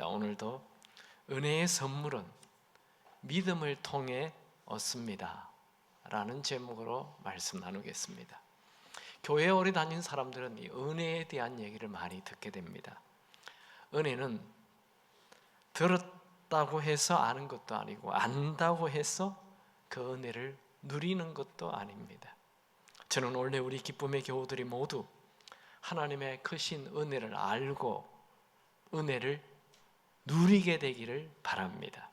오늘도 은혜의 선물은 믿음을 통해 얻습니다 라는 제목으로 말씀 나누겠습니다. 교회에 오래 다닌 사람들은 이 은혜에 대한 얘기를 많이 듣게 됩니다. 은혜는 들었다고 해서 아는 것도 아니고 안다고 해서 그 은혜를 누리는 것도 아닙니다. 저는 원래 우리 기쁨의 교우들이 모두 하나님의 크신 은혜를 알고 은혜를 누리게 되기를 바랍니다.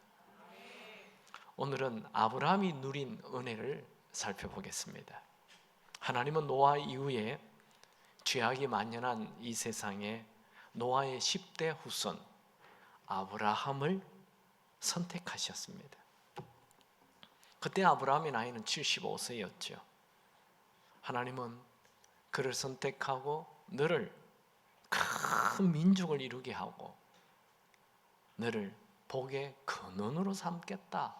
오늘은 아브라함이 누린 은혜를 살펴보겠습니다. 하나님은 노아 이후에 죄악이 만연한 이 세상에 노아의 10대 후손 아브라함을 선택하셨습니다. 그때 아브라함의 나이는 75세였죠. 하나님은 그를 선택하고 너를 큰 민족을 이루게 하고 너를 복의 근원으로 삼겠다,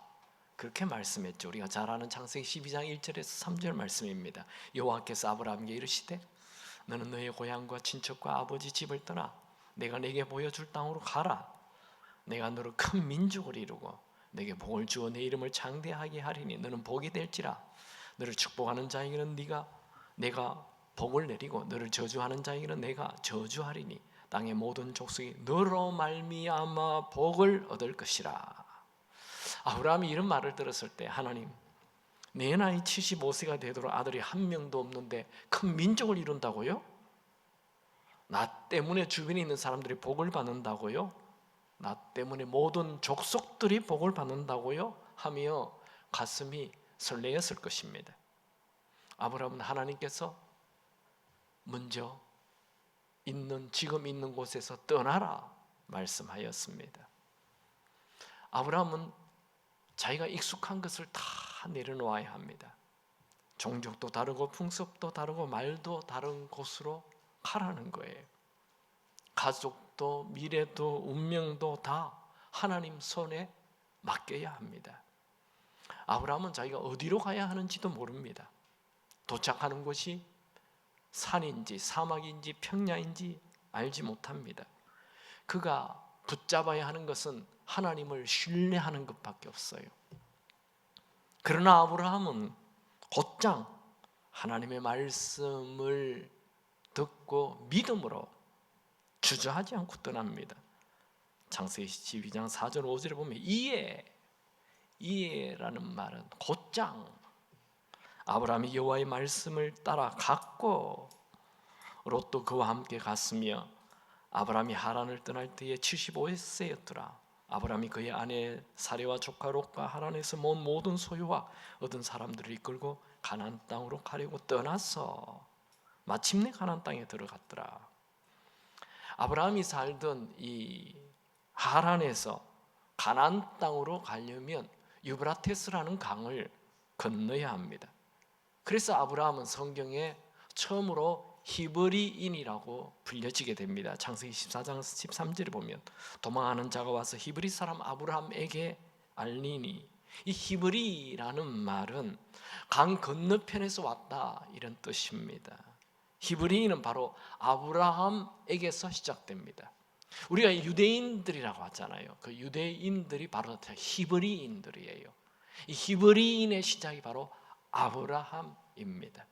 그렇게 말씀했죠. 우리가 잘 아는 창세기 12장 1절에서 3절 말씀입니다. 여호와께서 아브라함에게 이르시되 너는 너의 고향과 친척과 아버지 집을 떠나 내가 내게 보여줄 땅으로 가라. 내가 너를 큰 민족을 이루고 내게 복을 주어 내 이름을 장대하게 하리니 너는 복이 될지라. 너를 축복하는 자에게는 내가 복을 내리고 너를 저주하는 자에게는 내가 저주하리니 땅의 모든 족속이 너로 말미암아 복을 얻을 것이라. 아브라함이 이런 말을 들었을 때, 하나님, 내 나이 75세가 되도록 아들이 한 명도 없는데 큰 민족을 이룬다고요? 나 때문에 주변에 있는 사람들이 복을 받는다고요? 나 때문에 모든 족속들이 복을 받는다고요? 하며 가슴이 설레었을 것입니다. 아브라함은 하나님께서 먼저 지금 있는 곳에서 떠나라 말씀하였습니다. 아브라함은 자기가 익숙한 것을 다 내려놓아야 합니다. 종족도 다르고 풍습도 다르고 말도 다른 곳으로 가라는 거예요. 가족도 미래도 운명도 다 하나님 손에 맡겨야 합니다. 아브라함은 자기가 어디로 가야 하는지도 모릅니다. 도착하는 곳이 산인지 사막인지 평야인지 알지 못합니다. 그가 붙잡아야 하는 것은 하나님을 신뢰하는 것밖에 없어요. 그러나 아브라함은 곧장 하나님의 말씀을 듣고 믿음으로 주저하지 않고 떠납니다. 창세기 12장 4절 5절에 보면 이에라는 말은 곧장 아브라함이 여호와의 말씀을 따라 갔고 롯도 그와 함께 갔으며 아브라함이 하란을 떠날 때에 75세였더라. 아브라함이 그의 아내 사레와 조카 롯과 하란에서 모은 모든 소유와 얻은 사람들을 이끌고 가나안 땅으로 가려고 떠나서 마침내 가나안 땅에 들어갔더라. 아브라함이 살던 이 하란에서 가나안 땅으로 가려면 유브라테스라는 강을 건너야 합니다. 그래서 아브라함은 성경에 처음으로 히브리인이라고 불려지게 됩니다. 창세기 14장 13절에 보면 도망하는 자가 와서 히브리 사람 아브라함에게 알리니, 이 히브리라는 말은 강 건너편에서 왔다 이런 뜻입니다. 히브리인은 바로 아브라함에게서 시작됩니다. 우리가 유대인들이라고 하잖아요. 그 유대인들이 바로 히브리인들이에요. 이 히브리인의 시작이 바로 아브라함입니다.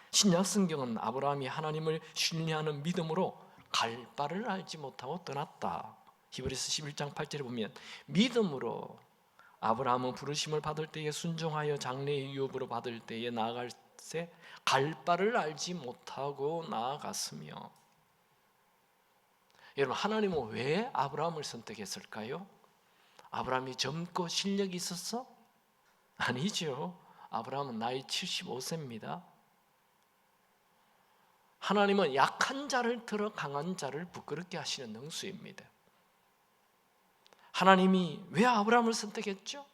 신약 성경은 아브라함이 하나님을 신뢰하는 믿음으로 갈 바를 알지 못하고 떠났다. 히브리서 11장 8절에 보면 믿음으로 아브라함은 부르심을 받을 때에 순종하여 장래의 유업으로 받을 때에 나아갈새 갈 바를 알지 못하고 나아갔으며. 여러분, 하나님은 왜 아브라함을 선택했을까요? 아브라함이 젊고 실력이 있었어? 아니죠. 아브라함은 나이 75세입니다. 하나님은 약한 자를 들어 강한 자를 부끄럽게 하시는 능수입니다. 하나님이 왜 아브라함을 선택했죠?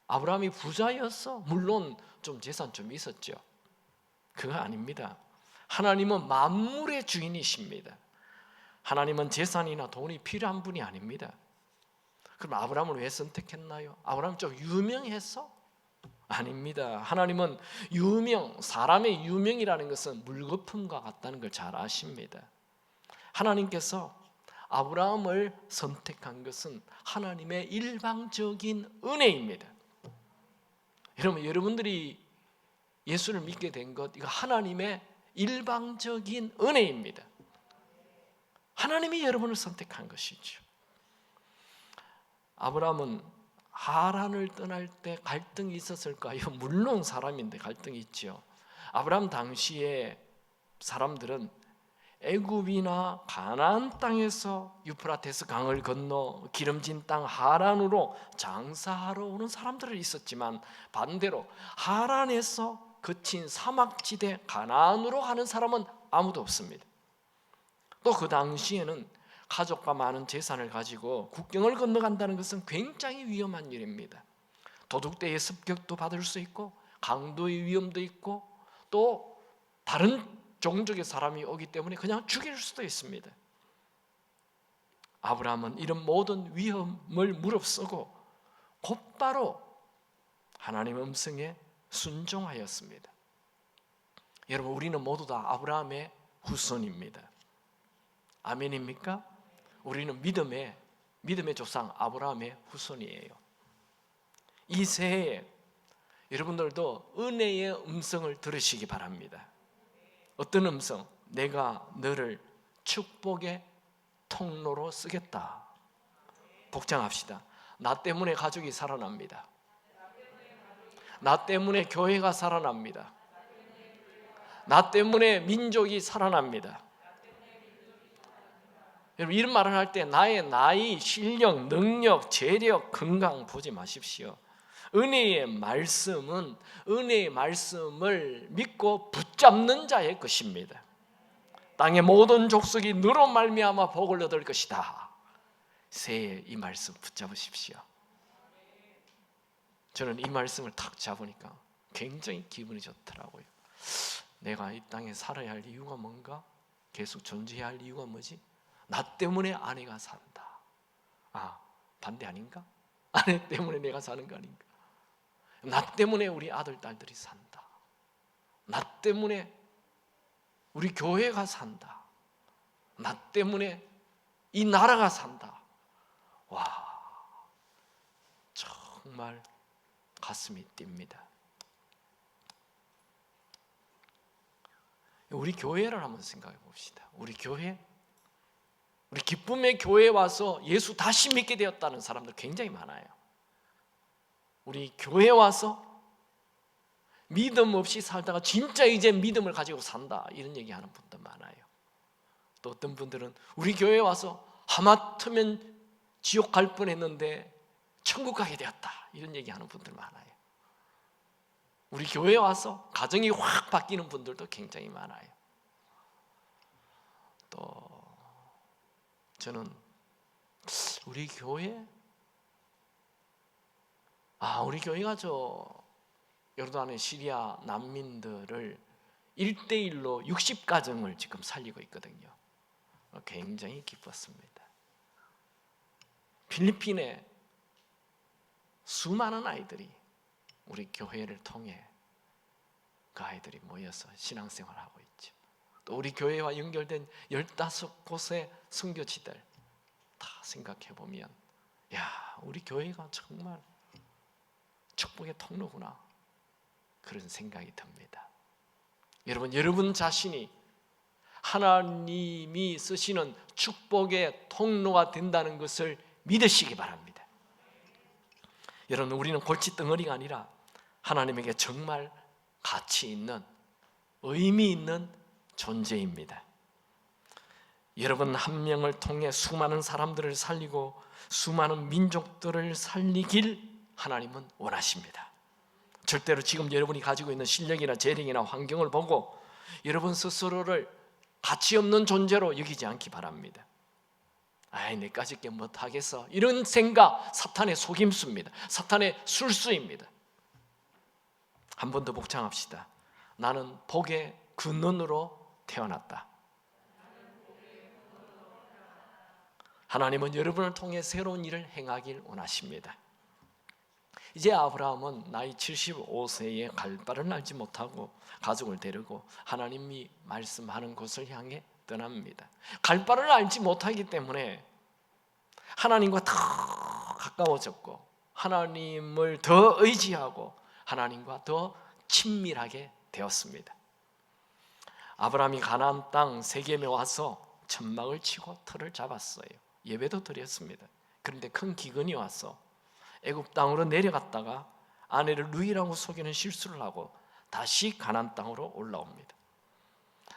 아브라함이 부자였어? 물론 좀 재산 좀 있었죠. 그거 아닙니다. 하나님은 만물의 주인이십니다. 하나님은 재산이나 돈이 필요한 분이 아닙니다. 그럼 아브라함을 왜 선택했나요? 아브라함이 좀 유명해서? 아닙니다. 하나님은 사람의 유명이라는 것은 물거품과 같다는 걸 잘 아십니다. 하나님께서 아브라함을 선택한 것은 하나님의 일방적인 은혜입니다. 여러분들이 예수를 믿게 된 것, 이거 하나님의 일방적인 은혜입니다. 하나님이 여러분을 선택한 것이죠. 아브라함은 하란을 떠날 때 갈등이 있었을까요? 물론 사람인데 갈등이 있죠. 아브라함 당시에 사람들은 애굽이나 가나안 땅에서 유프라테스 강을 건너 기름진 땅 하란으로 장사하러 오는 사람들이 있었지만, 반대로 하란에서 거친 사막지대 가나안으로 가는 사람은 아무도 없습니다. 또 그 당시에는 가족과 많은 재산을 가지고 국경을 건너간다는 것은 굉장히 위험한 일입니다. 도둑대의 습격도 받을 수 있고 강도의 위험도 있고 또 다른 종족의 사람이 오기 때문에 그냥 죽일 수도 있습니다. 아브라함은 이런 모든 위험을 무릅쓰고 곧바로 하나님의 음성에 순종하였습니다. 여러분, 우리는 모두 다 아브라함의 후손입니다. 아멘입니까? 우리는 믿음의 조상 아브라함의 후손이에요. 이 새해에 여러분들도 은혜의 음성을 들으시기 바랍니다. 어떤 음성? 내가 너를 축복의 통로로 쓰겠다. 복장합시다. 나 때문에 가족이 살아납니다. 나 때문에 교회가 살아납니다. 나 때문에 민족이 살아납니다. 여러분, 이런 말을 할 때 나의 나이, 실력, 능력, 재력, 건강 보지 마십시오. 은혜의 말씀은 은혜의 말씀을 믿고 붙잡는 자의 것입니다. 땅의 모든 족속이 너로 말미암아 복을 얻을 것이다. 새해 이 말씀 붙잡으십시오. 저는 이 말씀을 탁 잡으니까 굉장히 기분이 좋더라고요. 내가 이 땅에 살아야 할 이유가 뭔가? 계속 존재해야 할 이유가 뭐지? 나 때문에 아내가 산다. 반대 아닌가? 아내 때문에 내가 사는 거 아닌가? 나 때문에 우리 아들, 딸들이 산다. 나 때문에 우리 교회가 산다. 나 때문에 이 나라가 산다. 와, 정말 가슴이 뜁니다. 우리 교회를 한번 생각해 봅시다. 우리 교회, 우리 기쁨의 교회에 와서 예수 다시 믿게 되었다는 사람들 굉장히 많아요. 우리 교회에 와서 믿음 없이 살다가 진짜 이제 믿음을 가지고 산다, 이런 얘기하는 분도 많아요. 또 어떤 분들은 우리 교회에 와서 하마터면 지옥 갈 뻔했는데 천국 가게 되었다, 이런 얘기하는 분들 많아요. 우리 교회에 와서 가정이 확 바뀌는 분들도 굉장히 많아요. 또 저는 우리 교회, 우리 교회가 요르단의 시리아 난민들을 1:1로 60가정을 지금 살리고 있거든요. 굉장히 기뻤습니다. 필리핀에 수많은 아이들이 우리 교회를 통해 그 아이들이 모여서 신앙생활을 하고 있죠. 또 우리 교회와 연결된 15곳의 선교지들 다 생각해 보면, 우리 교회가 정말 축복의 통로구나, 그런 생각이 듭니다. 여러분 자신이 하나님이 쓰시는 축복의 통로가 된다는 것을 믿으시기 바랍니다. 여러분, 우리는 골칫덩어리가 아니라 하나님에게 정말 가치 있는, 의미 있는 존재입니다. 여러분 한 명을 통해 수많은 사람들을 살리고 수많은 민족들을 살리길 하나님은 원하십니다. 절대로 지금 여러분이 가지고 있는 실력이나 재능이나 환경을 보고 여러분 스스로를 가치 없는 존재로 여기지 않기 바랍니다. 내까짓 게 못하겠어, 이런 생각 사탄의 속임수입니다. 사탄의 술수입니다. 한 번 더 복창합시다. 나는 복의 근원으로 태어났다. 하나님은 여러분을 통해 새로운 일을 행하길 원하십니다. 이제 아브라함은 나이 75세에 갈 바를 알지 못하고 가족을 데리고 하나님이 말씀하는 곳을 향해 떠납니다. 갈 바를 알지 못하기 때문에 하나님과 더 가까워졌고 하나님을 더 의지하고 하나님과 더 친밀하게 되었습니다. 아브라함이 가나안 땅 세겜에 와서 천막을 치고 틀을 잡았어요. 예배도 드렸습니다. 그런데 큰 기근이 와서 애굽 땅으로 내려갔다가 아내를 루이라고 속이는 실수를 하고 다시 가나안 땅으로 올라옵니다.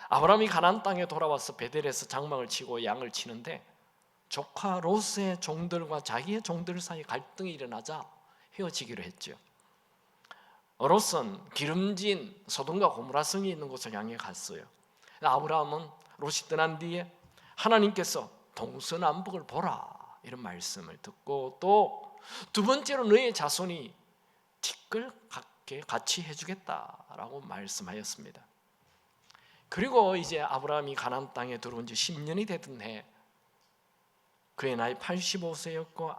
아브라함이 가나안 땅에 돌아와서 베델에서 장막을 치고 양을 치는데 조카 롯의 종들과 자기의 종들 사이 갈등이 일어나자 헤어지기로 했죠. 롯은 기름진 소돔과 고모라 성이 있는 곳을 향해 갔어요. 아브라함은 롯이 떠난 뒤에 하나님께서 동서남북을 보라 이런 말씀을 듣고 또 두 번째로 너의 자손이 티끌 같이 해주겠다라고 말씀하였습니다. 그리고 이제 아브라함이 가나안 땅에 들어온 지 10년이 되던 해 그의 나이 85세였고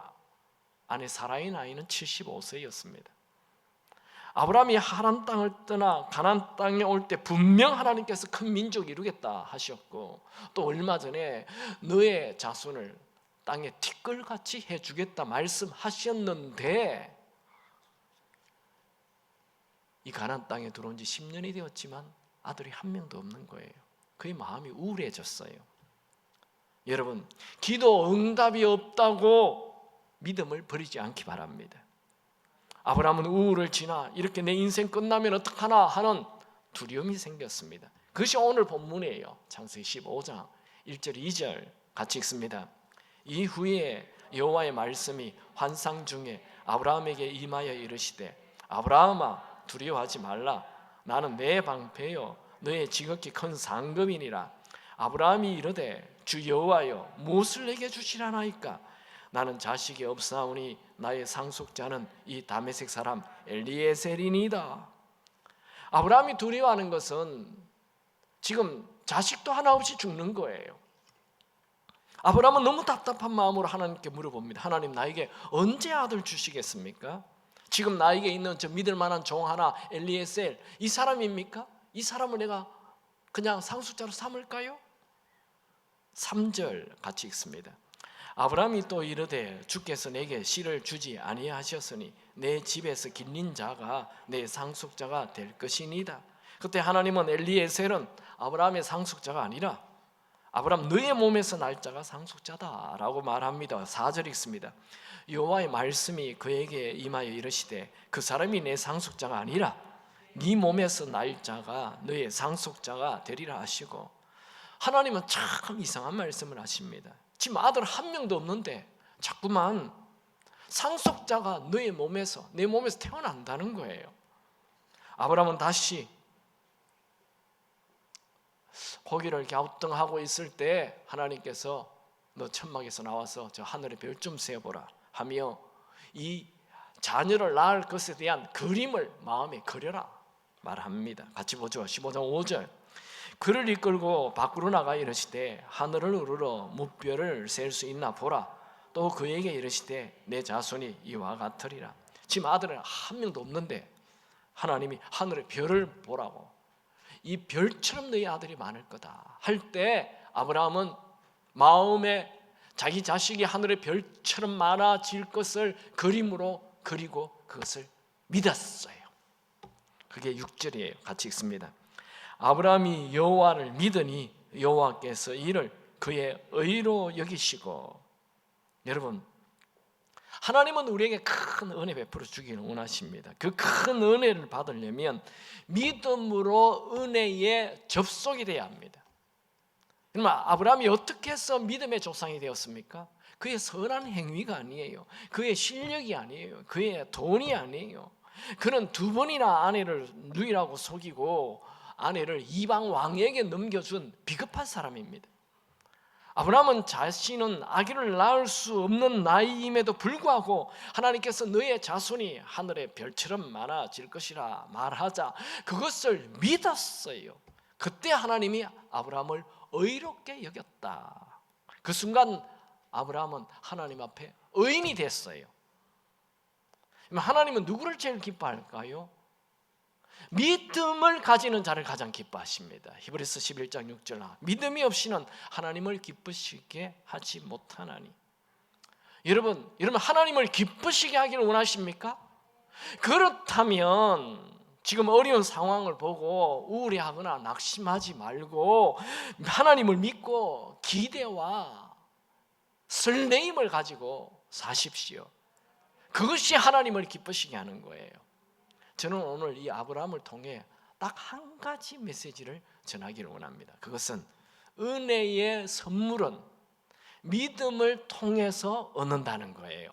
아내 사라의 나이는 75세였습니다. 아브라함이 하란 땅을 떠나 가나안 땅에 올 때 분명 하나님께서 큰 민족 이루겠다 하셨고 또 얼마 전에 너의 자손을 땅에 티끌같이 해주겠다 말씀하셨는데 이 가나안 땅에 들어온 지 10년이 되었지만 아들이 한 명도 없는 거예요. 그의 마음이 우울해졌어요. 여러분, 기도 응답이 없다고 믿음을 버리지 않기 바랍니다. 아브라함은 우울을 지나 이렇게 내 인생 끝나면 어떡하나 하는 두려움이 생겼습니다. 그것이 오늘 본문이에요. 창세기 15장 1절 2절 같이 읽습니다. 이후에 여호와의 말씀이 환상 중에 아브라함에게 임하여 이르시되 아브라함아 두려워하지 말라. 나는 내 방패요 너의 지극히 큰 상급이니라. 아브라함이 이르되 주 여호와여 무엇을 내게 주시라나이까. 나는 자식이 없사오니 나의 상속자는 이 다메섹 사람 엘리에셀이니이다. 아브라함이 두려워하는 것은 지금 자식도 하나 없이 죽는 거예요. 아브라함은 너무 답답한 마음으로 하나님께 물어봅니다. 하나님, 나에게 언제 아들 주시겠습니까? 지금 나에게 있는 저 믿을 만한 종 하나 엘리에셀, 이 사람입니까? 이 사람을 내가 그냥 상속자로 삼을까요? 3절 같이 읽습니다. 아브라함이 또 이르되 주께서 내게 씨를 주지 아니하셨으니 내 집에서 길린 자가 내 상속자가 될 것이니이다. 그때 하나님은 엘리에셀은 아브라함의 상속자가 아니라 아브라함 너의 몸에서 날 자가 상속자다라고 말합니다. 4절 읽습니다. 여호와의 말씀이 그에게 임하여 이르시되 그 사람이 내 상속자가 아니라 네 몸에서 날 자가 너의 상속자가 되리라 하시고, 하나님은 참 이상한 말씀을 하십니다. 지금 아들 한 명도 없는데 자꾸만 상속자가 너의 몸에서, 내 몸에서 태어난다는 거예요. 아브라함은 다시 고기를 갸우뚱하고 있을 때 하나님께서 너 천막에서 나와서 저 하늘의 별 좀 세어보라 하며 이 자녀를 낳을 것에 대한 그림을 마음에 그려라 말합니다. 같이 보죠. 15장 5절. 그를 이끌고 밖으로 나가 이르시되 하늘을 우러러 무별을 셀 수 있나 보라. 또 그에게 이르시되 내 자손이 이와 같으리라. 지금 아들은 한 명도 없는데 하나님이 하늘의 별을 보라고, 이 별처럼 너희 아들이 많을 거다 할 때 아브라함은 마음에 자기 자식이 하늘의 별처럼 많아질 것을 그림으로 그리고 그것을 믿었어요. 그게 6절이에요. 같이 읽습니다. 아브라함이 여호와를 믿으니 여호와께서 이를 그의 의로 여기시고. 여러분, 하나님은 우리에게 큰 은혜 베풀어 주기를 원하십니다. 그 큰 은혜를 받으려면 믿음으로 은혜에 접속이 돼야 합니다. 그러면 아브라함이 어떻게 해서 믿음의 조상이 되었습니까? 그의 선한 행위가 아니에요. 그의 실력이 아니에요. 그의 돈이 아니에요. 그는 두 번이나 아내를 누이라고 속이고 아내를 이방 왕에게 넘겨준 비겁한 사람입니다. 아브라함은 자신은 아기를 낳을 수 없는 나이임에도 불구하고 하나님께서 너의 자손이 하늘의 별처럼 많아질 것이라 말하자 그것을 믿었어요. 그때 하나님이 아브라함을 의롭게 여겼다. 그 순간 아브라함은 하나님 앞에 의인이 됐어요. 하나님은 누구를 제일 기뻐할까요? 믿음을 가지는 자를 가장 기뻐하십니다. 히브리서 11장 6절 믿음이 없이는 하나님을 기쁘시게 하지 못하나니. 여러분 하나님을 기쁘시게 하기를 원하십니까? 그렇다면 지금 어려운 상황을 보고 우울해하거나 낙심하지 말고 하나님을 믿고 기대와 설레임을 가지고 사십시오. 그것이 하나님을 기쁘시게 하는 거예요. 저는 오늘 이 아브라함을 통해 딱 한 가지 메시지를 전하기를 원합니다. 그것은 은혜의 선물은 믿음을 통해서 얻는다는 거예요.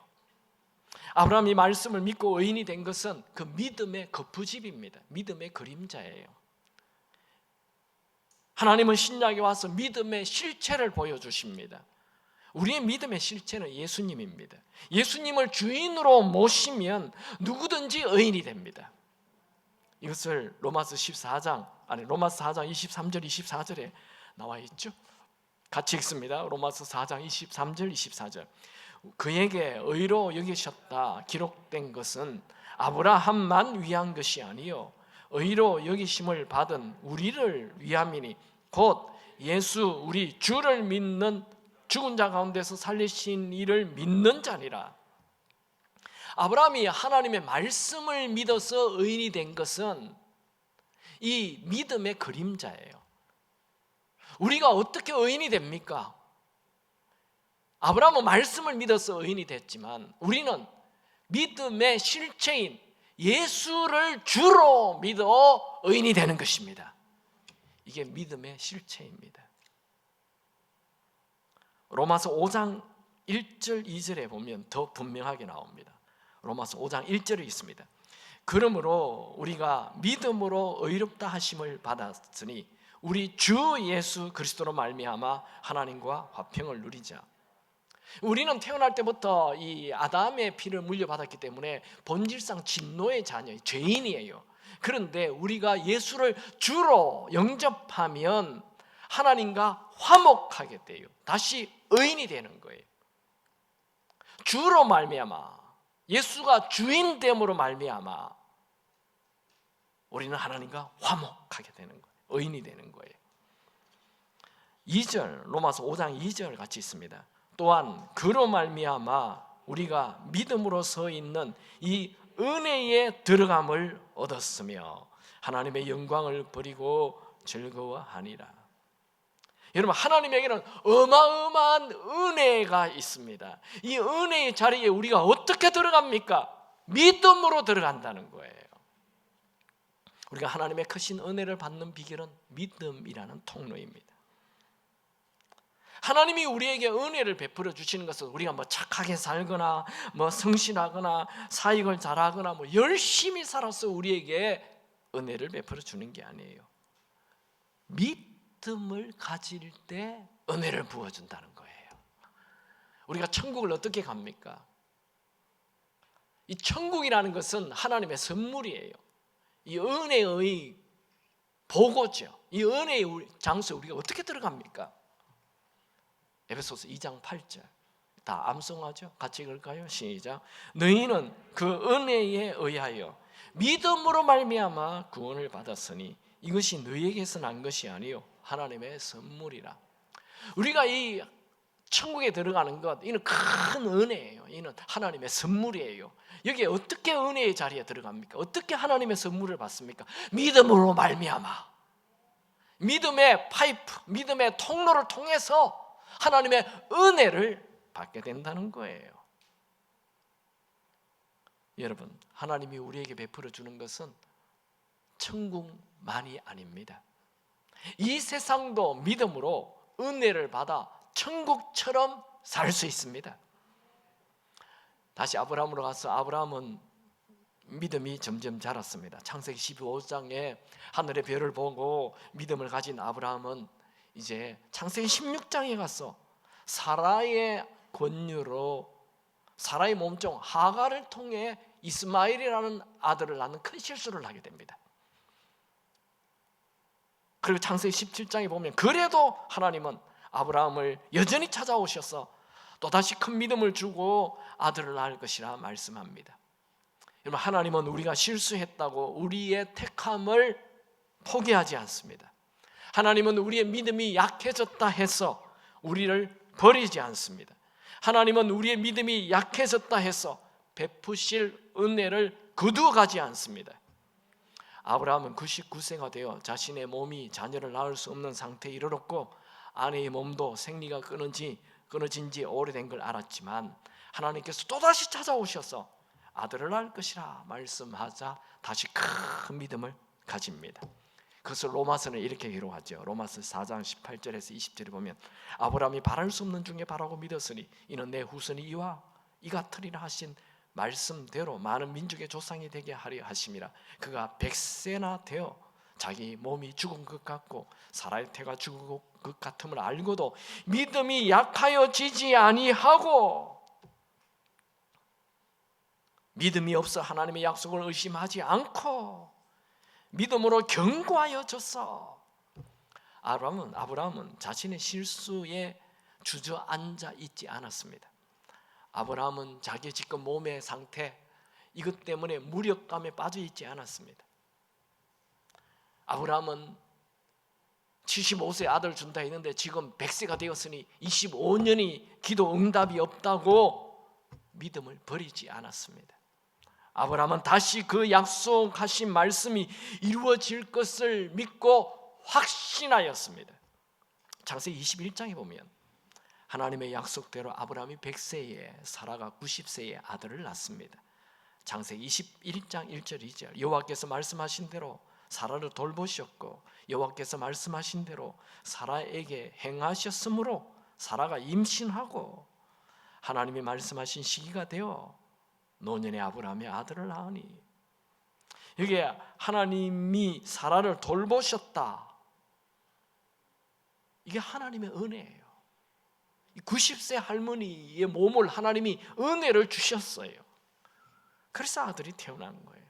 아브라함이 말씀을 믿고 의인이 된 것은 그 믿음의 거푸집입니다. 믿음의 그림자예요. 하나님은 신약에 와서 믿음의 실체를 보여주십니다. 우리의 믿음의 실체는 예수님입니다. 예수님을 주인으로 모시면 누구든지 의인이 됩니다. 이것을 로마서 4장 23절 24절에 나와 있죠. 같이 읽습니다. 로마서 4장 23절 24절. 그에게 의로 여기셨다 기록된 것은 아브라함만 위한 것이 아니요 의로 여기심을 받은 우리를 위함이니 곧 예수 우리 주를 믿는 죽은 자 가운데서 살리신 이를 믿는 자니라. 아브라함이 하나님의 말씀을 믿어서 의인이 된 것은 이 믿음의 그림자예요. 우리가 어떻게 의인이 됩니까? 아브라함은 말씀을 믿어서 의인이 됐지만 우리는 믿음의 실체인 예수를 주로 믿어 의인이 되는 것입니다. 이게 믿음의 실체입니다. 로마서 5장 1절 2절에 보면 더 분명하게 나옵니다. 로마서 5장 1절에 있습니다. 그러므로 우리가 믿음으로 의롭다 하심을 받았으니 우리 주 예수 그리스도로 말미암아 하나님과 화평을 누리자. 우리는 태어날 때부터 이 아담의 피를 물려받았기 때문에 본질상 진노의 자녀, 죄인이에요. 그런데 우리가 예수를 주로 영접하면 하나님과 화목하게 돼요. 다시 의인이 되는 거예요. 주로 말미암아, 예수가 주인됨으로 말미암아 우리는 하나님과 화목하게 되는 거예요. 의인이 되는 거예요. 2절, 로마서 5장 2절 같이 있습니다. 또한 그로 말미암아 우리가 믿음으로 서 있는 이 은혜에 들어감을 얻었으며 하나님의 영광을 버리고 즐거워하니라. 여러분, 하나님에게는 어마어마한 은혜가 있습니다. 이 은혜의 자리에 우리가 어떻게 들어갑니까? 믿음으로 들어간다는 거예요. 우리가 하나님의 크신 은혜를 받는 비결은 믿음이라는 통로입니다. 하나님이 우리에게 은혜를 베풀어 주시는 것은 우리가 뭐 착하게 살거나 뭐 성실하거나 사역을 잘하거나 뭐 열심히 살아서 우리에게 은혜를 베풀어 주는 게 아니에요. 믿음을 가질 때 은혜를 부어준다는 거예요. 우리가 천국을 어떻게 갑니까? 이 천국이라는 것은 하나님의 선물이에요. 이 은혜의 보고죠. 이 은혜의 장소에 우리가 어떻게 들어갑니까? 에베소서 2장 8절 다 암송하죠. 같이 읽을까요? 시작. 너희는 그 은혜에 의하여 믿음으로 말미암아 구원을 받았으니 이것이 너희에게서 난 것이 아니요 하나님의 선물이라. 우리가 이 천국에 들어가는 것, 이는 큰 은혜예요. 이는 하나님의 선물이에요. 여기에 어떻게 은혜의 자리에 들어갑니까? 어떻게 하나님의 선물을 받습니까? 믿음으로 말미암아. 믿음의 파이프, 믿음의 통로를 통해서 하나님의 은혜를 받게 된다는 거예요. 여러분, 하나님이 우리에게 베풀어 주는 것은 천국만이 아닙니다. 이 세상도 믿음으로 은혜를 받아 천국처럼 살 수 있습니다. 다시 아브라함으로 가서 아브라함은 믿음이 점점 자랐습니다. 창세기 15장에 하늘의 별을 보고 믿음을 가진 아브라함은 이제 창세기 16장에 가서 사라의 권유로 사라의 몸종 하갈을 통해 이스마엘이라는 아들을 낳는 큰 실수를 하게 됩니다. 그리고 창세기 17장에 보면 그래도 하나님은 아브라함을 여전히 찾아오셔서 또다시 큰 믿음을 주고 아들을 낳을 것이라 말씀합니다. 여러분, 하나님은 우리가 실수했다고 우리의 택함을 포기하지 않습니다. 하나님은 우리의 믿음이 약해졌다 해서 우리를 버리지 않습니다. 하나님은 우리의 믿음이 약해졌다 해서 베푸실 은혜를 거두어가지 않습니다. 아브라함은 99세가 되어 자신의 몸이 자녀를 낳을 수 없는 상태에 이르렀고 아내의 몸도 생리가 끊어진 지 오래된 걸 알았지만 하나님께서 또다시 찾아오셔서 아들을 낳을 것이라 말씀하자 다시 큰 믿음을 가집니다. 그것을 로마서는 이렇게 기록하죠. 로마서 4장 18절에서 20절에 보면 아브라함이 바랄 수 없는 중에 바라고 믿었으니 이는 내 후손이 이와 이 같으리라 하신 말씀대로 많은 민족의 조상이 되게 하려 하심이라. 그가 100세나 되어 자기 몸이 죽은 것 같고 사라의 태가 죽은 것 같음을 알고도 믿음이 약하여지지 아니하고 믿음이 없어 하나님의 약속을 의심하지 않고 믿음으로 견고하여졌어. 아브라함은 자신의 실수에 주저앉아 있지 않았습니다. 아브라함은 자기 지금 몸의 상태 이것 때문에 무력감에 빠져 있지 않았습니다. 아브라함은 75세 아들 준다 했는데 지금 100세가 되었으니 25년이 기도 응답이 없다고 믿음을 버리지 않았습니다. 아브라함은 다시 그 약속하신 말씀이 이루어질 것을 믿고 확신하였습니다. 창세기 21장에 보면 하나님의 약속대로 아브라함이 100세에 사라가 90세에 아들을 낳습니다. 창세기 21장 1절 2절 여호와께서 말씀하신 대로 사라를 돌보셨고 여호와께서 말씀하신 대로 사라에게 행하셨으므로 사라가 임신하고 하나님이 말씀하신 시기가 되어 노년의 아브라함의 아들을 낳으니 여기에 하나님이 사라를 돌보셨다. 이게 하나님의 은혜예요. 90세 할머니의 몸을 하나님이 은혜를 주셨어요. 그래서 아들이 태어난 거예요.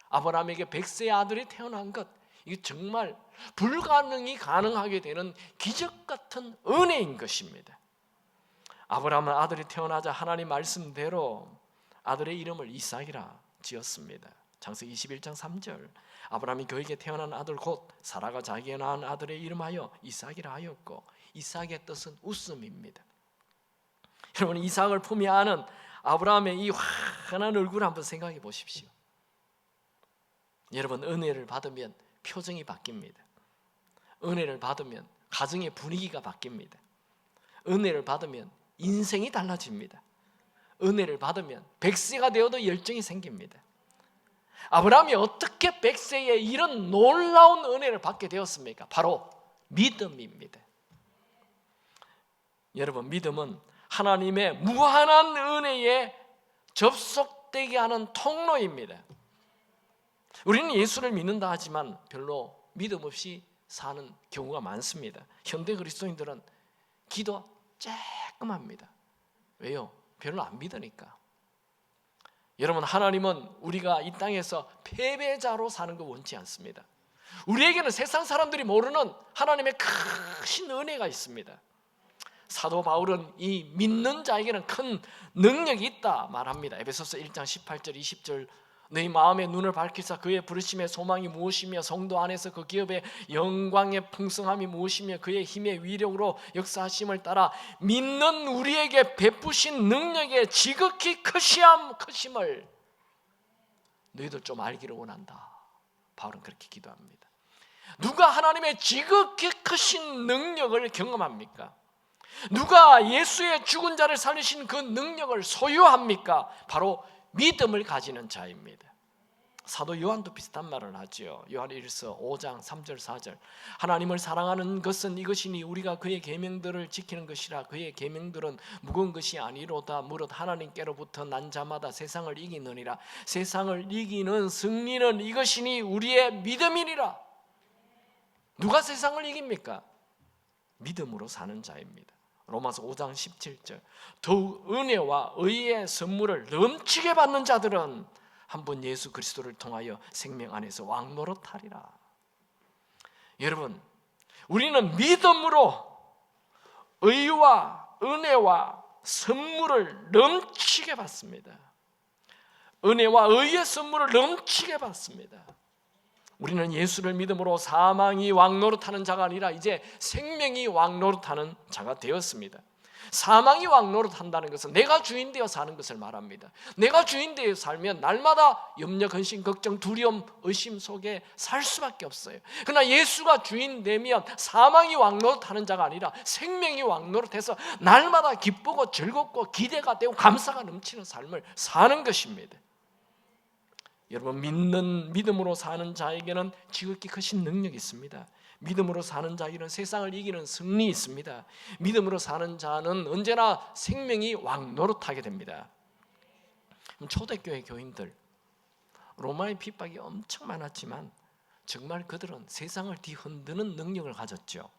아브라함에게 100세의 아들이 태어난 것, 이게 정말 불가능이 가능하게 되는 기적 같은 은혜인 것입니다. 아브라함은 아들이 태어나자 하나님 말씀대로 아들의 이름을 이삭이라 지었습니다. 창세기 21장 3절 아브라함이 그에게 태어난 아들 곧 사라가 자기가 낳은 아들의 이름하여 이삭이라 하였고 이삭의 뜻은 웃음입니다. 여러분, 이삭을 품에 안은 아브라함의 이 환한 얼굴을 한번 생각해 보십시오. 여러분, 은혜를 받으면 표정이 바뀝니다. 은혜를 받으면 가정의 분위기가 바뀝니다. 은혜를 받으면 인생이 달라집니다. 은혜를 받으면 100세가 되어도 열정이 생깁니다. 아브라함이 어떻게 100세에 이런 놀라운 은혜를 받게 되었습니까? 바로 믿음입니다. 여러분, 믿음은 하나님의 무한한 은혜에 접속되게 하는 통로입니다. 우리는 예수를 믿는다 하지만 별로 믿음 없이 사는 경우가 많습니다. 현대 그리스도인들은 기도 쬐끔합니다. 왜요? 별로 안 믿으니까. 여러분, 하나님은 우리가 이 땅에서 패배자로 사는 거 원치 않습니다. 우리에게는 세상 사람들이 모르는 하나님의 크신 은혜가 있습니다. 사도 바울은 이 믿는 자에게는 큰 능력이 있다 말합니다. 에베소서 1장 18절 20절 너희 마음의 눈을 밝히사 그의 부르심의 소망이 무엇이며 성도 안에서 그 기업의 영광의 풍성함이 무엇이며 그의 힘의 위력으로 역사하심을 따라 믿는 우리에게 베푸신 능력의 지극히 크심을 너희들 좀 알기를 원한다. 바울은 그렇게 기도합니다. 누가 하나님의 지극히 크신 능력을 경험합니까? 누가 예수의 죽은 자를 살리신 그 능력을 소유합니까? 바로 믿음을 가지는 자입니다. 사도 요한도 비슷한 말을 하죠. 요한 1서 5장 3절 4절 하나님을 사랑하는 것은 이것이니 우리가 그의 계명들을 지키는 것이라. 그의 계명들은 무거운 것이 아니로다. 무릇 하나님께로부터 난 자마다 세상을 이기느니라. 세상을 이기는 승리는 이것이니 우리의 믿음이니라. 누가 세상을 이깁니까? 믿음으로 사는 자입니다. 로마서 5장 17절 더욱 은혜와 의의 선물을 넘치게 받는 자들은 한 번 예수 그리스도를 통하여 생명 안에서 왕노릇하리라. 여러분, 우리는 믿음으로 의와 은혜와 선물을 넘치게 받습니다. 은혜와 의의 선물을 넘치게 받습니다. 우리는 예수를 믿음으로 사망이 왕노릇하는 자가 아니라 이제 생명이 왕노릇하는 자가 되었습니다. 사망이 왕노릇한다는 것은 내가 주인 되어 사는 것을 말합니다. 내가 주인 되어 살면 날마다 염려, 근심, 걱정, 두려움, 의심 속에 살 수밖에 없어요. 그러나 예수가 주인 되면 사망이 왕노릇하는 자가 아니라 생명이 왕노릇해서 날마다 기쁘고 즐겁고 기대가 되고 감사가 넘치는 삶을 사는 것입니다. 여러분, 믿음으로 사는 자에게는 지극히 크신 능력이 있습니다. 믿음으로 사는 자에게는 세상을 이기는 승리 있습니다. 믿음으로 사는 자는 언제나 생명이 왕노릇하게 됩니다. 초대교회 교인들, 로마의 핍박이 엄청 많았지만 정말 그들은 세상을 뒤흔드는 능력을 가졌죠.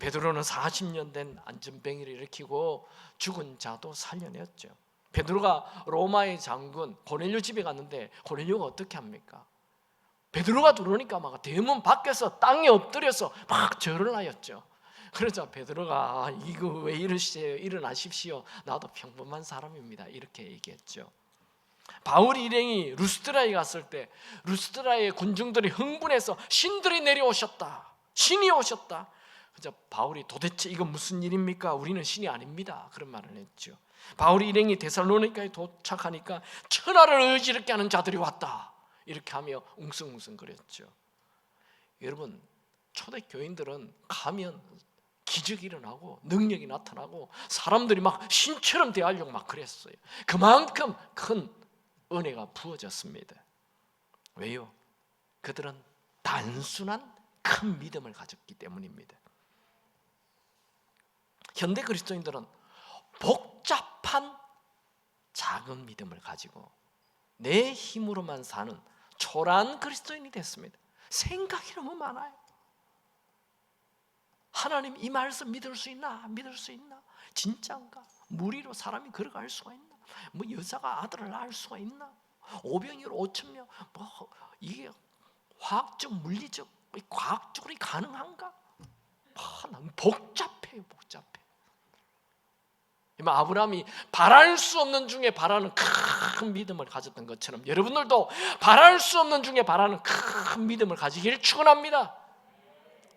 베드로는 40년 된 안전병이를 일으키고 죽은 자도 살려냈죠. 베드로가 로마의 장군 고넬료 집에 갔는데 고넬료가 어떻게 합니까? 베드로가 들어오니까 막 대문 밖에서 땅에 엎드려서 막 절을 하였죠. 그러자 베드로가 이거 왜 이러시세요? 일어나십시오. 나도 평범한 사람입니다. 이렇게 얘기했죠. 바울이 일행이 루스드라에 갔을 때 루스드라의 군중들이 흥분해서 신들이 내려오셨다. 신이 오셨다. 그래서 바울이 도대체 이건 무슨 일입니까? 우리는 신이 아닙니다. 그런 말을 했죠. 바울이 일행이 데살로니가에 도착하니까 천하를 어지럽게 하는 자들이 왔다. 이렇게 하며 웅성웅성거렸죠. 여러분, 초대 교인들은 가면 기적이 일어나고 능력이 나타나고 사람들이 막 신처럼 대하려고 막 그랬어요. 그만큼 큰 은혜가 부어졌습니다. 왜요? 그들은 단순한 큰 믿음을 가졌기 때문입니다. 현대 그리스도인들은 복잡한 작은 믿음을 가지고 내 힘으로만 사는 초라한 그리스도인이 됐습니다. 생각이 너무 많아요. 하나님 이 말씀 믿을 수 있나? 믿을 수 있나? 진짜인가? 무리로 사람이 걸어갈 수가 있나? 뭐 여자가 아들을 낳을 수가 있나? 오병이로 5,000명 뭐 이게 화학적, 물리적, 과학적으로 가능한가? 너무 복잡해요, 복잡해. 아브라함이 바랄 수 없는 중에 바라는 큰 믿음을 가졌던 것처럼 여러분들도 바랄 수 없는 중에 바라는 큰 믿음을 가지기를 축원합니다.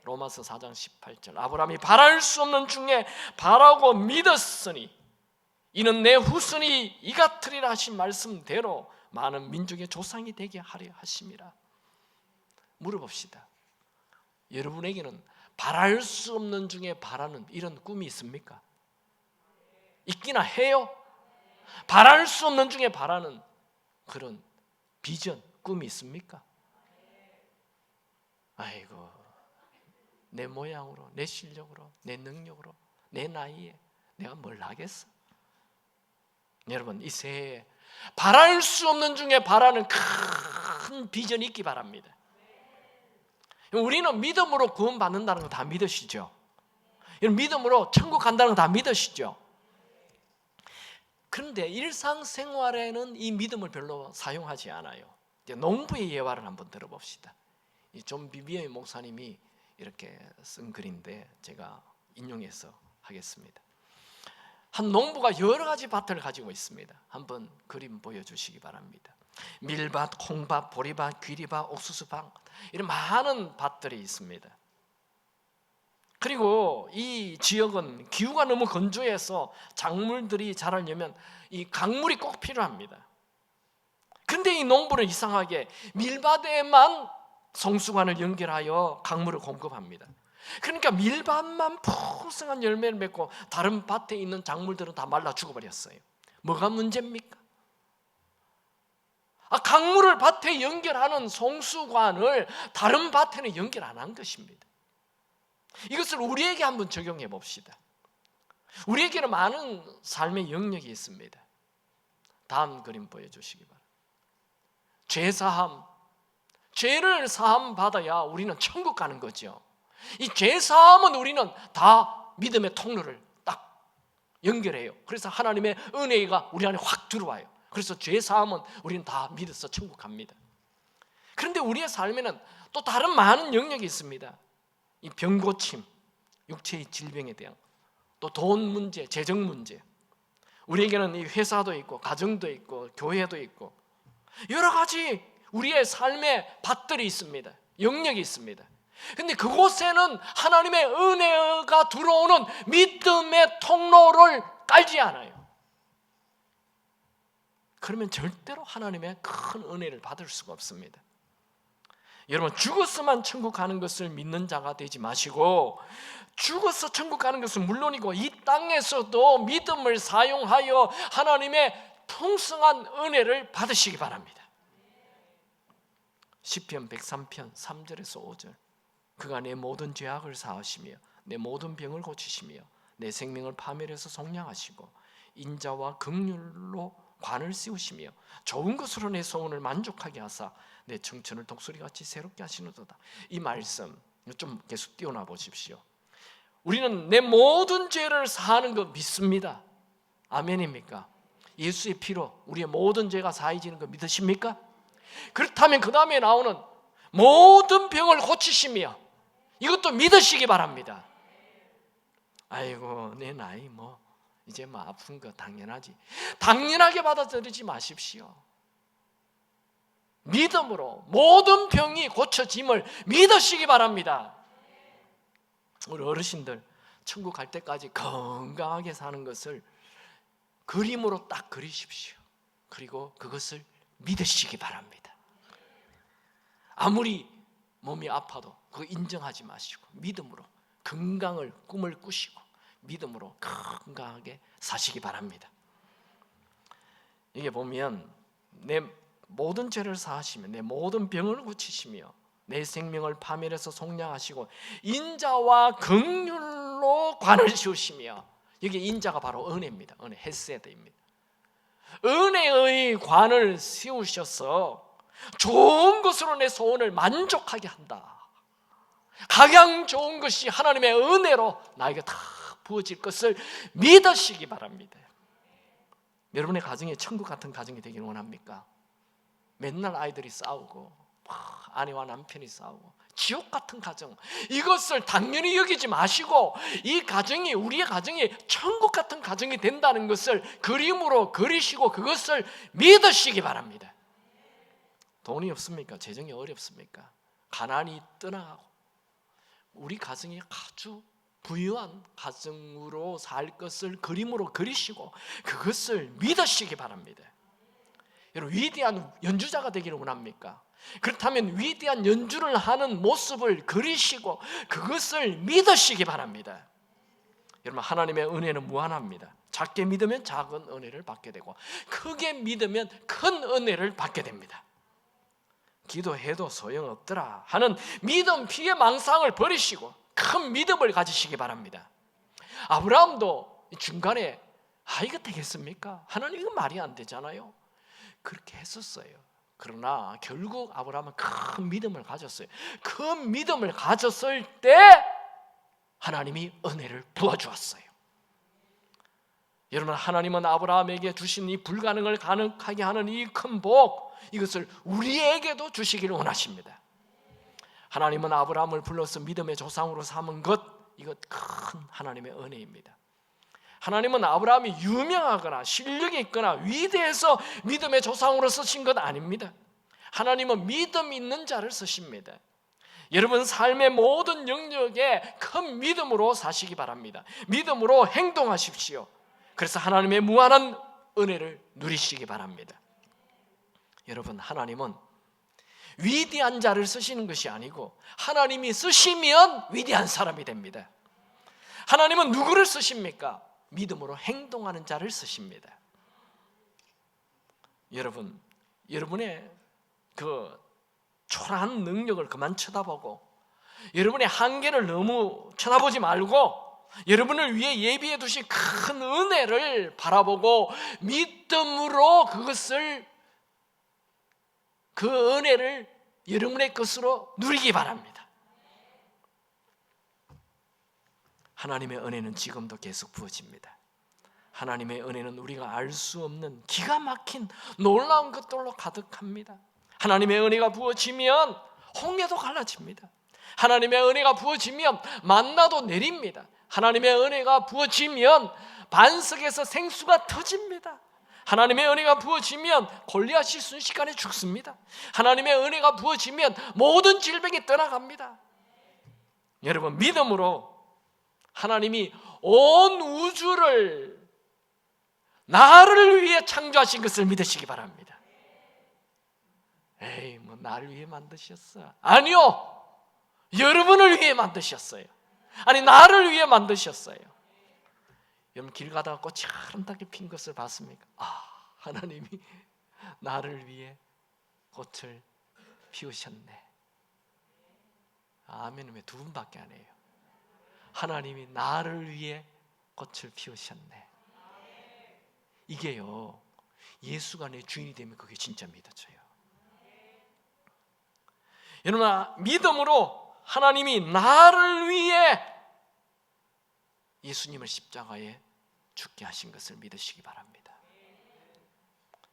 로마서 4장 18절 아브라함이 바랄 수 없는 중에 바라고 믿었으니 이는 내 후손이 이 같으리라 하신 말씀대로 많은 민족의 조상이 되게 하려 하심이라. 물어봅시다. 여러분에게는 바랄 수 없는 중에 바라는 이런 꿈이 있습니까? 있기나 해요? 바랄 수 없는 중에 바라는 그런 비전, 꿈이 있습니까? 아이고, 내 모양으로, 내 실력으로, 내 능력으로, 내 나이에 내가 뭘 하겠어? 여러분, 이 새해에 바랄 수 없는 중에 바라는 큰 비전이 있기 바랍니다. 우리는 믿음으로 구원받는다는 거 다 믿으시죠? 믿음으로 천국 간다는 거 다 믿으시죠? 그런데 일상생활에는 이 믿음을 별로 사용하지 않아요. 농부의 예화를 한번 들어봅시다. 존 비비어의 목사님이 이렇게 쓴 글인데 제가 인용해서 하겠습니다. 한 농부가 여러 가지 밭을 가지고 있습니다. 한번 그림 보여주시기 바랍니다. 밀밭, 콩밭, 보리밭, 귀리밭, 옥수수밭 이런 많은 밭들이 있습니다. 그리고 이 지역은 기후가 너무 건조해서 작물들이 자라려면 이 강물이 꼭 필요합니다. 그런데 이 농부는 이상하게 밀밭에만 성수관을 연결하여 강물을 공급합니다. 그러니까 밀밭만 풍성한 열매를 맺고 다른 밭에 있는 작물들은 다 말라 죽어버렸어요. 뭐가 문제입니까? 강물을 밭에 연결하는 성수관을 다른 밭에는 연결 안 한 것입니다. 이것을 우리에게 한번 적용해 봅시다. 우리에게는 많은 삶의 영역이 있습니다. 다음 그림 보여주시기 바랍니다. 죄사함, 죄를 사함 받아야 우리는 천국 가는 거죠. 이 죄사함은 우리는 다 믿음의 통로를 딱 연결해요. 그래서 하나님의 은혜가 우리 안에 확 들어와요. 그래서 죄사함은 우리는 다 믿어서 천국 갑니다. 그런데 우리의 삶에는 또 다른 많은 영역이 있습니다. 이 병고침, 육체의 질병에 대한 또 돈 문제, 재정 문제. 우리에게는 이 회사도 있고 가정도 있고 교회도 있고 여러 가지 우리의 삶의 밭들이 있습니다. 영역이 있습니다. 근데 그곳에는 하나님의 은혜가 들어오는 믿음의 통로를 깔지 않아요. 그러면 절대로 하나님의 큰 은혜를 받을 수가 없습니다. 여러분, 죽어서만 천국 가는 것을 믿는 자가 되지 마시고, 죽어서 천국 가는 것은 물론이고 이 땅에서도 믿음을 사용하여 하나님의 풍성한 은혜를 받으시기 바랍니다. 시편 103편 3절에서 5절, 그가 내 모든 죄악을 사하시며 내 모든 병을 고치시며 내 생명을 파멸해서 속량하시고 인자와 긍휼로 관을 씌우시며 좋은 것으로 내 소원을 만족하게 하사 내 청춘을 독수리같이 새롭게 하시는도다. 이 말씀 좀 계속 띄워놔 보십시오. 우리는 내 모든 죄를 사하는 거 믿습니다. 아멘입니까? 예수의 피로 우리의 모든 죄가 사해지는 거 믿으십니까? 그렇다면 그 다음에 나오는 모든 병을 고치시며, 이것도 믿으시기 바랍니다. 아이고, 내 나이 이제 아픈 거 당연하지. 당연하게 받아들이지 마십시오. 믿음으로 모든 병이 고쳐짐을 믿으시기 바랍니다. 우리 어르신들 천국 갈 때까지 건강하게 사는 것을 그림으로 딱 그리십시오. 그리고 그것을 믿으시기 바랍니다. 아무리 몸이 아파도 그거 인정하지 마시고 믿음으로 건강을 꿈을 꾸시고 믿음으로 건강하게 사시기 바랍니다. 이게 보면 내 모든 죄를 사하시며 내 모든 병을 고치시며 내 생명을 파멸해서 속량하시고 인자와 긍휼로 관을 씌우시며, 여기 인자가 바로 은혜입니다. 은혜, 헤세드입니다. 은혜의 관을 씌우셔서 좋은 것으로 내 소원을 만족하게 한다. 가장 좋은 것이 하나님의 은혜로 나에게 다 부어질 것을 믿으시기 바랍니다. 여러분의 가정이 천국 같은 가정이 되기를 원합니까? 맨날 아이들이 싸우고 아내와 남편이 싸우고 지옥 같은 가정, 이것을 당연히 여기지 마시고 이 가정이, 우리의 가정이 천국 같은 가정이 된다는 것을 그림으로 그리시고 그것을 믿으시기 바랍니다. 돈이 없습니까? 재정이 어렵습니까? 가난이 떠나가고 우리 가정이 아주 부유한 가정으로 살 것을 그림으로 그리시고 그것을 믿으시기 바랍니다. 여러분, 위대한 연주자가 되기를 원합니까? 그렇다면 위대한 연주를 하는 모습을 그리시고 그것을 믿으시기 바랍니다. 여러분, 하나님의 은혜는 무한합니다. 작게 믿으면 작은 은혜를 받게 되고 크게 믿으면 큰 은혜를 받게 됩니다. 기도해도 소용없더라 하는 믿음 피해 망상을 버리시고 큰 믿음을 가지시기 바랍니다. 아브라함도 중간에 이거 되겠습니까? 하나님, 이거 말이 안 되잖아요. 그렇게 했었어요. 그러나 결국 아브라함은 큰 믿음을 가졌어요. 큰 믿음을 가졌을 때 하나님이 은혜를 부어주었어요. 여러분, 하나님은 아브라함에게 주신 이 불가능을 가능하게 하는 이 큰 복, 이것을 우리에게도 주시기를 원하십니다. 하나님은 아브라함을 불러서 믿음의 조상으로 삼은 것, 이것 큰 하나님의 은혜입니다. 하나님은 아브라함이 유명하거나 실력이 있거나 위대해서 믿음의 조상으로 쓰신 것 아닙니다. 하나님은 믿음 있는 자를 쓰십니다. 여러분, 삶의 모든 영역에 큰 믿음으로 사시기 바랍니다. 믿음으로 행동하십시오. 그래서 하나님의 무한한 은혜를 누리시기 바랍니다. 여러분, 하나님은 위대한 자를 쓰시는 것이 아니고 하나님이 쓰시면 위대한 사람이 됩니다. 하나님은 누구를 쓰십니까? 믿음으로 행동하는 자를 쓰십니다. 여러분, 여러분의 그 초라한 능력을 그만 쳐다보고 여러분의 한계를 너무 쳐다보지 말고 여러분을 위해 예비해 두신 큰 은혜를 바라보고 믿음으로 그 은혜를 여러분의 것으로 누리기 바랍니다. 하나님의 은혜는 지금도 계속 부어집니다. 하나님의 은혜는 우리가 알 수 없는 기가 막힌 놀라운 것들로 가득합니다. 하나님의 은혜가 부어지면 홍해도 갈라집니다. 하나님의 은혜가 부어지면 만나도 내립니다. 하나님의 은혜가 부어지면 반석에서 생수가 터집니다. 하나님의 은혜가 부어지면 골리앗이 순식간에 죽습니다. 하나님의 은혜가 부어지면 모든 질병이 떠나갑니다. 여러분, 믿음으로 하나님이 온 우주를 나를 위해 창조하신 것을 믿으시기 바랍니다. 에이, 뭐 나를 위해 만드셨어? 아니요, 여러분을 위해 만드셨어요. 아니, 나를 위해 만드셨어요. 여러분, 길 가다가 꽃이 아름답게 핀 것을 봤습니까? 하나님이 나를 위해 꽃을 피우셨네. 아멘은 왜 두 분밖에 안 해요? 하나님이 나를 위해 꽃을 피우셨네. 이게요, 예수가 내 주인이 되면 그게 진짜 믿어져요. 여러분, 믿음으로 하나님이 나를 위해 예수님을 십자가에 죽게 하신 것을 믿으시기 바랍니다.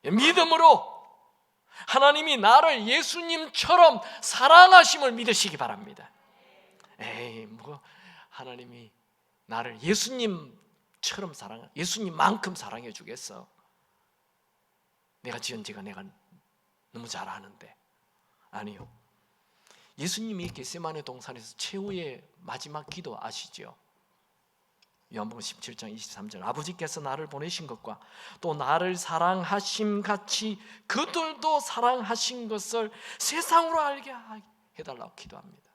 믿음으로 하나님이 나를 예수님처럼 사랑하심을 믿으시기 바랍니다. 에이, 뭐 하나님이 나를 예수님처럼 예수님만큼 사랑해 주겠어? 내가 지은 죄가 내가 너무 잘 아는데. 아니요, 예수님이 겟세마네 동산에서 최후의 마지막 기도 아시죠? 요한복음 17장 23절, 아버지께서 나를 보내신 것과 또 나를 사랑하심 같이 그들도 사랑하신 것을 세상으로 알게 해달라고 기도합니다.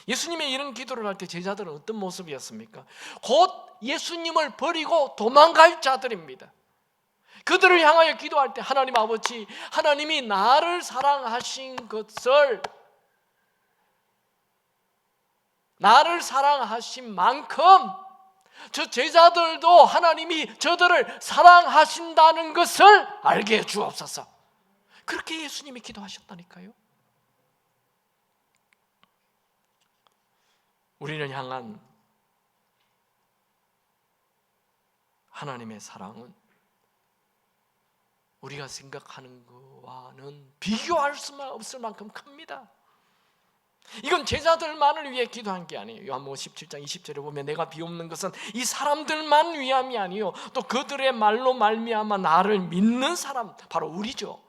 예수님의 이런 기도를 할 때 제자들은 어떤 모습이었습니까? 곧 예수님을 버리고 도망갈 자들입니다. 그들을 향하여 기도할 때 하나님 아버지, 하나님이 나를 사랑하신 것을, 나를 사랑하신 만큼 저 제자들도 하나님이 저들을 사랑하신다는 것을 알게 해 주옵소서. 그렇게 예수님이 기도하셨다니까요. 우리를 향한 하나님의 사랑은 우리가 생각하는 것과는 비교할 수만 없을 만큼 큽니다. 이건 제자들만을 위해 기도한 게 아니에요. 요한복음 17장 20절에 보면 내가 비옵는 것은 이 사람들만 위함이 아니요 또 그들의 말로 말미암아 나를 믿는 사람, 바로 우리죠,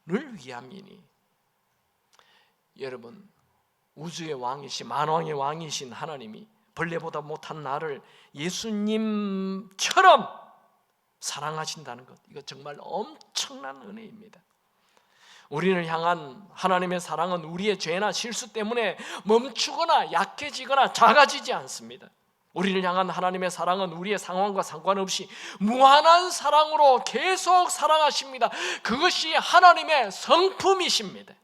를 위함이니. 여러분, 우주의 왕이신 만왕의 왕이신 하나님이 벌레보다 못한 나를 예수님처럼 사랑하신다는 것, 이거 정말 엄청난 은혜입니다. 우리를 향한 하나님의 사랑은 우리의 죄나 실수 때문에 멈추거나 약해지거나 작아지지 않습니다. 우리를 향한 하나님의 사랑은 우리의 상황과 상관없이 무한한 사랑으로 계속 사랑하십니다. 그것이 하나님의 성품이십니다.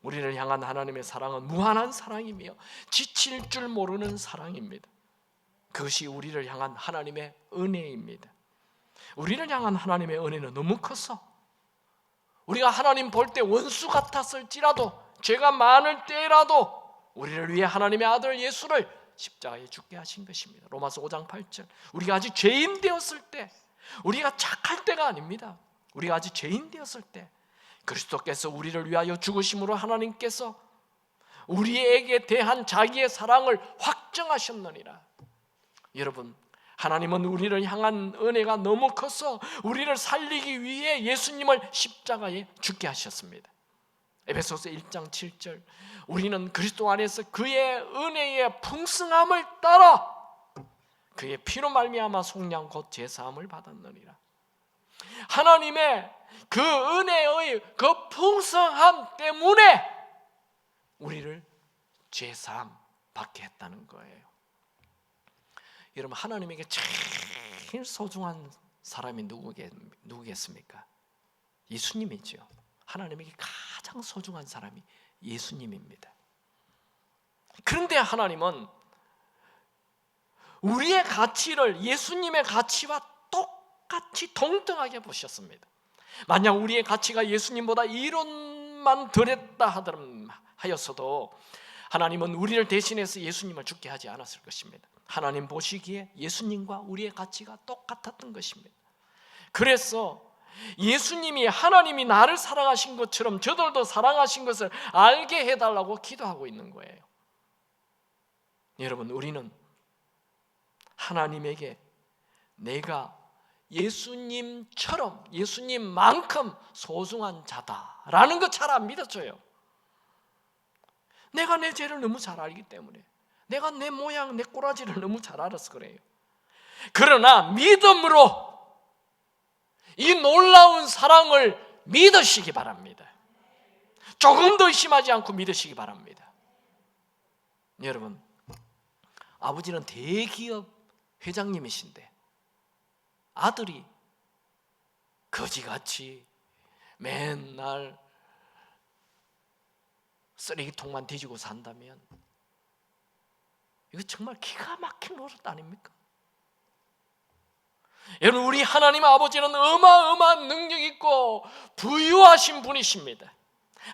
우리를 향한 하나님의 사랑은 무한한 사랑이며 지칠 줄 모르는 사랑입니다. 그것이 우리를 향한 하나님의 은혜입니다. 우리를 향한 하나님의 은혜는 너무 커서 우리가 하나님 볼 때 원수 같았을지라도, 죄가 많을 때라도 우리를 위해 하나님의 아들 예수를 십자가에 죽게 하신 것입니다. 로마서 5장 8절. 우리가 아직 죄인 되었을 때, 우리가 착할 때가 아닙니다. 우리가 아직 죄인 되었을 때 그리스도께서 우리를 위하여 죽으심으로 하나님께서 우리에게 대한 자기의 사랑을 확정하셨느니라. 여러분, 하나님은 우리를 향한 은혜가 너무 커서 우리를 살리기 위해 예수님을 십자가에 죽게 하셨습니다. 에베소서 1장 7절, 우리는 그리스도 안에서 그의 은혜의 풍성함을 따라 그의 피로 말미암아 속량 곧 제사함을 받았느니라. 하나님의 그 은혜의 그 풍성함 때문에 우리를 제사함 받게 했다는 거예요. 여러분, 하나님에게 제일 소중한 사람이 누구겠습니까? 예수님이죠. 하나님에게 가장 소중한 사람이 예수님입니다. 그런데 하나님은 우리의 가치를 예수님의 가치와 똑같이 동등하게 보셨습니다. 만약 우리의 가치가 예수님보다 1원만 덜했다 하였어도 하나님은 우리를 대신해서 예수님을 죽게 하지 않았을 것입니다. 하나님 보시기에 예수님과 우리의 가치가 똑같았던 것입니다. 그래서 예수님이 하나님이 나를 사랑하신 것처럼 저들도 사랑하신 것을 알게 해달라고 기도하고 있는 거예요. 여러분, 우리는 하나님에게 내가 예수님처럼, 예수님만큼 소중한 자다라는 거 잘 안 믿어져요. 내가 내 죄를 너무 잘 알기 때문에, 내가 내 모양, 내 꼬라지를 너무 잘 알아서 그래요. 그러나 믿음으로 이 놀라운 사랑을 믿으시기 바랍니다. 조금 더 의심하지 않고 믿으시기 바랍니다. 여러분, 아버지는 대기업 회장님이신데 아들이 거지같이 맨날 쓰레기통만 뒤지고 산다면 이거 정말 기가 막힌 노릇 아닙니까? 여러분, 우리 하나님 아버지는 어마어마한 능력 있고 부유하신 분이십니다.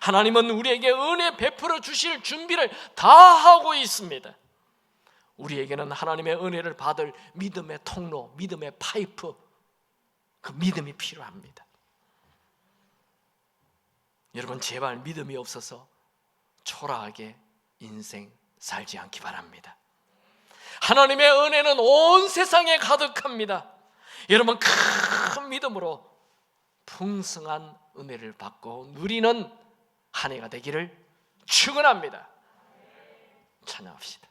하나님은 우리에게 은혜 베풀어 주실 준비를 다 하고 있습니다. 우리에게는 하나님의 은혜를 받을 믿음의 통로, 믿음의 파이프, 그 믿음이 필요합니다. 여러분, 제발 믿음이 없어서 초라하게 인생 살지 않기 바랍니다. 하나님의 은혜는 온 세상에 가득합니다. 여러분, 큰 믿음으로 풍성한 은혜를 받고 누리는 한 해가 되기를 축원합니다. 찬양합시다.